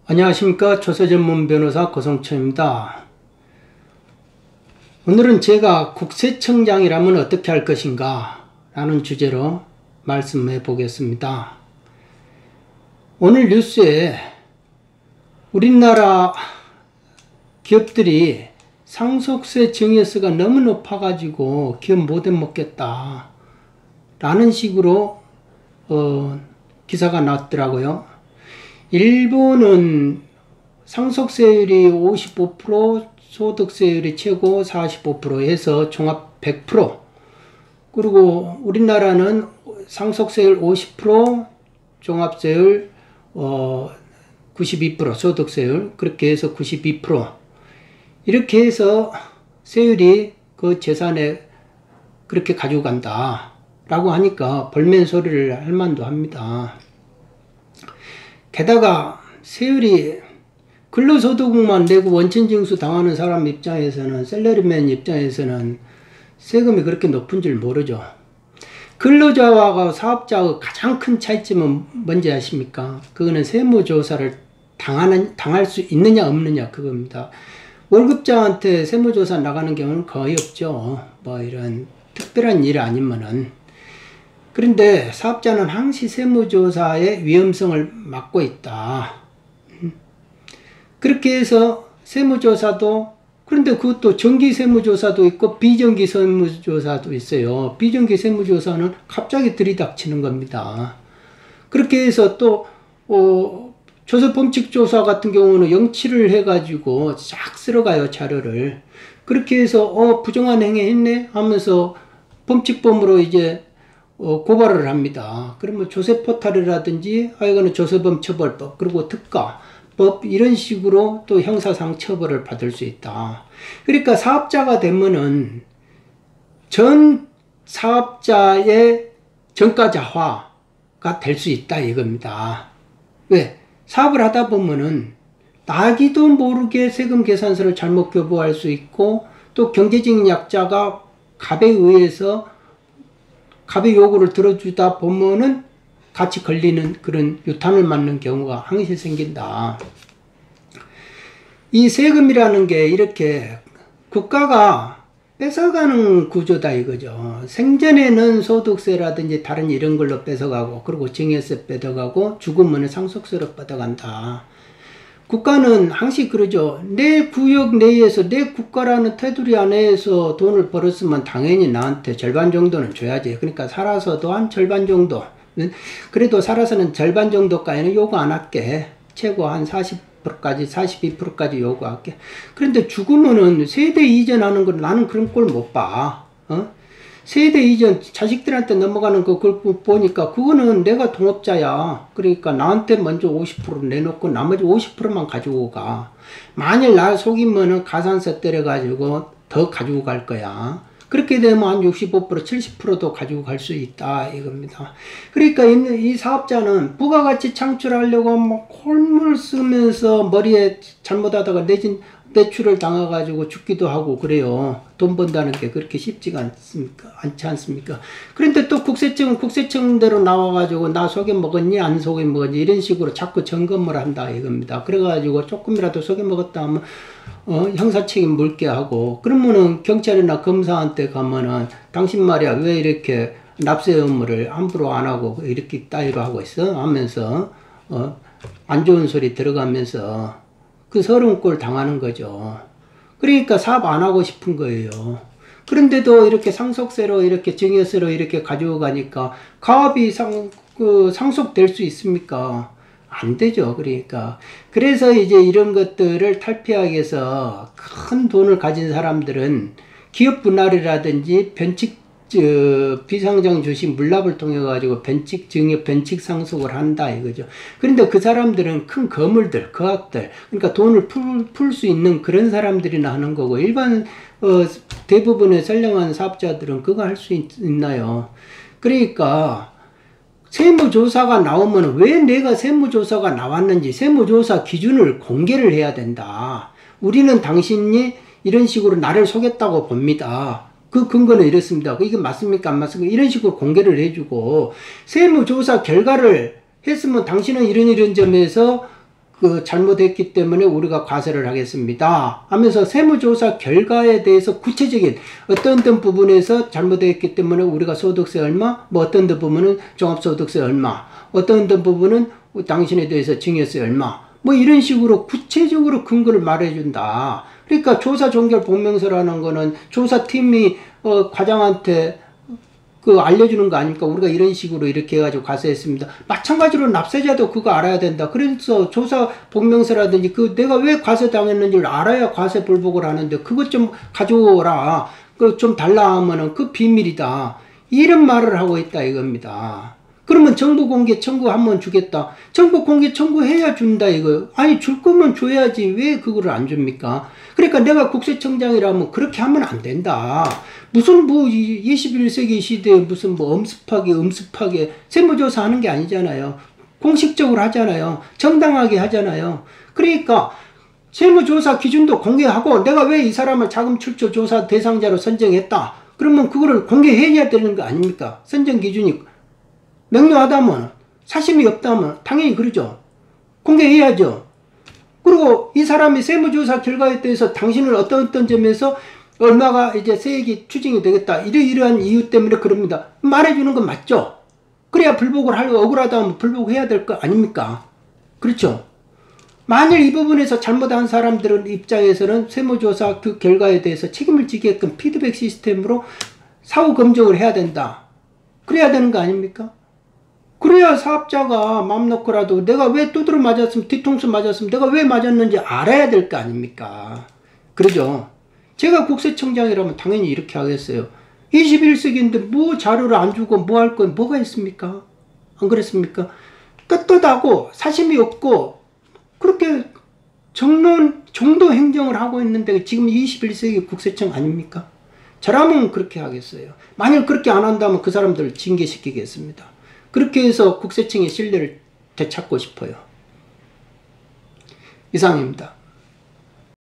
안녕하십니까. 조세전문 변호사 고성철입니다. 오늘은 제가 국세청장이라면 어떻게 할 것인가 라는 주제로 말씀해 보겠습니다. 오늘 뉴스에 우리나라 기업들이 상속세 증여세가 너무 높아가지고 기업 못 해먹겠다 라는 식으로 기사가 나왔더라고요. 일본은 상속세율이 55%, 소득세율이 최고 45% 해서 종합 100%, 그리고 우리나라는 상속세율 50%, 종합세율 92%, 소득세율 그렇게 해서 92%, 이렇게 해서 세율이 그 재산에 그렇게 가지고 간다 라고 하니까 벌면 소리를 할 만도 합니다. 게다가 세율이 근로소득만 내고 원천징수 당하는 사람 입장에서는, 셀러리맨 입장에서는 세금이 그렇게 높은 줄 모르죠. 근로자와 사업자의 가장 큰 차이점은 뭔지 아십니까? 그거는 세무조사를 당할 수 있느냐 없느냐 그겁니다. 월급자한테 세무조사 나가는 경우는 거의 없죠. 뭐 이런 특별한 일 아니면은. 그런데 사업자는 항시 세무조사의 위험성을 맡고 있다. 그렇게 해서 세무조사도, 그런데 그것도 정기 세무조사도 있고 비정기 세무조사도 있어요. 비정기 세무조사는 갑자기 들이닥치는 겁니다. 그렇게 해서 또 조세범칙조사 같은 경우는 영치를 해가지고 쫙 쓸어가요, 자료를. 그렇게 해서 부정한 행위 했네 하면서 범칙범으로 이제 고발을 합니다. 그러면 조세포탈이라든지 하여간은 조세범 처벌법, 그리고 특가법 이런 식으로 또 형사상 처벌을 받을 수 있다. 그러니까 사업자가 되면은 전 사업자의 전과자화가 될 수 있다 이겁니다. 왜? 사업을 하다 보면은 나기도 모르게 세금 계산서를 잘못 교부할 수 있고, 또 경제적인 약자가 갑에 의해서 갑의 요구를 들어주다 보면은 같이 걸리는 그런 유탄을 맞는 경우가 항시 생긴다. 이 세금이라는 게 이렇게 국가가 뺏어가는 구조다 이거죠. 생전에는 소득세라든지 다른 이런 걸로 뺏어가고, 그리고 증여세 뺏어가고, 죽으면 상속세로 뺏어간다. 국가는 항상 그러죠. 내 구역 내에서, 내 국가라는 테두리 안에서 돈을 벌었으면 당연히 나한테 절반 정도는 줘야지. 그러니까 살아서도 한 절반 정도, 그래도 살아서는 절반 정도까지는 요구 안 할게. 최고 한 40%까지 42%까지 요구할게. 그런데 죽으면은 세대 이전하는 건 나는 그런 꼴 못 봐. 세대 이전 자식들한테 넘어가는 거 그걸 보니까 그거는 내가 동업자야. 그러니까 나한테 먼저 50% 내놓고 나머지 50%만 가지고 가. 만일 나 속이면은 가산세 때려가지고 더 가지고 갈 거야. 그렇게 되면 한 65%, 70%도 가지고 갈 수 있다 이겁니다. 그러니까 이 사업자는 부가가치 창출하려고 막 콜물 쓰면서 머리에 잘못하다가 내진 대출을 당해가지고 죽기도 하고 그래요. 돈 번다는 게 그렇게 쉽지가 않지 않습니까? 그런데 또 국세청은 국세청대로 나와가지고 나 속여 먹었니 안 속여 먹었니 이런 식으로 자꾸 점검을 한다 이겁니다. 그래가지고 조금이라도 속여 먹었다 하면 형사책임 물게 하고, 그러면은 경찰이나 검사한테 가면은 당신 말이야 왜 이렇게 납세 의무를 함부로 안 하고 이렇게 따위로 하고 있어 하면서 안 좋은 소리 들어가면서 그 서러운 꼴 당하는 거죠. 그러니까 사업 안 하고 싶은 거예요. 그런데도 이렇게 상속세로 이렇게 증여세로 이렇게 가지고 가니까 가압이 상속될 수 있습니까? 안 되죠. 그러니까 그래서 이제 이런 것들을 탈피하기 위해서 큰 돈을 가진 사람들은 기업 분할이라든지 변칙 비상장 주식 물납을 통해 가지고 변칙 증여 변칙 상속을 한다 이거죠. 그런데 그 사람들은 큰 거물들, 거학들, 그러니까 돈을 풀 수 있는 그런 사람들이나 하는 거고, 일반 대부분의 선량한 사업자들은 그거 할 수 있나요? 그러니까 세무조사가 나오면 왜 내가 세무조사가 나왔는지 세무조사 기준을 공개를 해야 된다. 우리는 당신이 이런 식으로 나를 속였다고 봅니다. 그 근거는 이렇습니다. 이게 맞습니까? 안 맞습니까? 이런 식으로 공개를 해주고, 세무조사 결과를 했으면 당신은 이런 점에서 잘못했기 때문에 우리가 과세를 하겠습니다 하면서 세무조사 결과에 대해서 구체적인 어떤 부분에서 잘못했기 때문에 우리가 소득세 얼마, 뭐 어떤 부분은 종합소득세 얼마, 어떤 부분은 당신에 대해서 증여세 얼마, 뭐 이런 식으로 구체적으로 근거를 말해준다. 그러니까 조사 종결 복명서라는 거는 조사팀이 과장한테 알려주는 거 아닙니까? 우리가 이런 식으로 이렇게 해가지고 과세했습니다. 마찬가지로 납세자도 그거 알아야 된다. 그래서 조사 복명서라든지 내가 왜 과세 당했는지를 알아야 과세 불복을 하는데 그것 좀 가져오라. 좀 달라 하면은 그 비밀이다. 이런 말을 하고 있다 이겁니다. 그러면 정보 공개 청구하면 주겠다. 정보 공개 청구해야 준다 이거. 아니 줄 거면 줘야지 왜 그거를 안 줍니까? 그러니까 내가 국세청장이라면 그렇게 하면 안 된다. 무슨 21세기 시대에 무슨 엄습하게 세무조사 하는 게 아니잖아요. 공식적으로 하잖아요. 정당하게 하잖아요. 그러니까 세무조사 기준도 공개하고 내가 왜 이 사람을 자금 출처 조사 대상자로 선정했다. 그러면 그거를 공개해야 되는 거 아닙니까? 선정 기준이 명료하다면, 사심이 없다면 당연히 그러죠. 공개해야죠. 그리고 이 사람이 세무조사 결과에 대해서 당신은 어떤 점에서 얼마가 이제 세액이 추징이 되겠다. 이러한 이유 때문에 그럽니다. 말해주는 건 맞죠? 그래야 불복을 하려고 억울하다 하면 불복해야 될 거 아닙니까? 그렇죠? 만일 이 부분에서 잘못한 사람들은 입장에서는 세무조사 그 결과에 대해서 책임을 지게끔 피드백 시스템으로 사후 검증을 해야 된다. 그래야 되는 거 아닙니까? 그래야 사업자가 맘 놓고라도 내가 왜 두드러 맞았으면, 뒤통수 맞았으면 내가 왜 맞았는지 알아야 될 거 아닙니까? 그러죠. 제가 국세청장이라면 당연히 이렇게 하겠어요. 21세기인데 뭐 자료를 안 주고 뭐 할 건 뭐가 있습니까? 안 그랬습니까? 떳떳하고 사심이 없고 그렇게 정도 행정을 하고 있는데 지금 21세기 국세청 아닙니까? 저라면 그렇게 하겠어요. 만일 그렇게 안 한다면 그 사람들을 징계시키겠습니다. 그렇게 해서 국세청의 신뢰를 되찾고 싶어요. 이상입니다.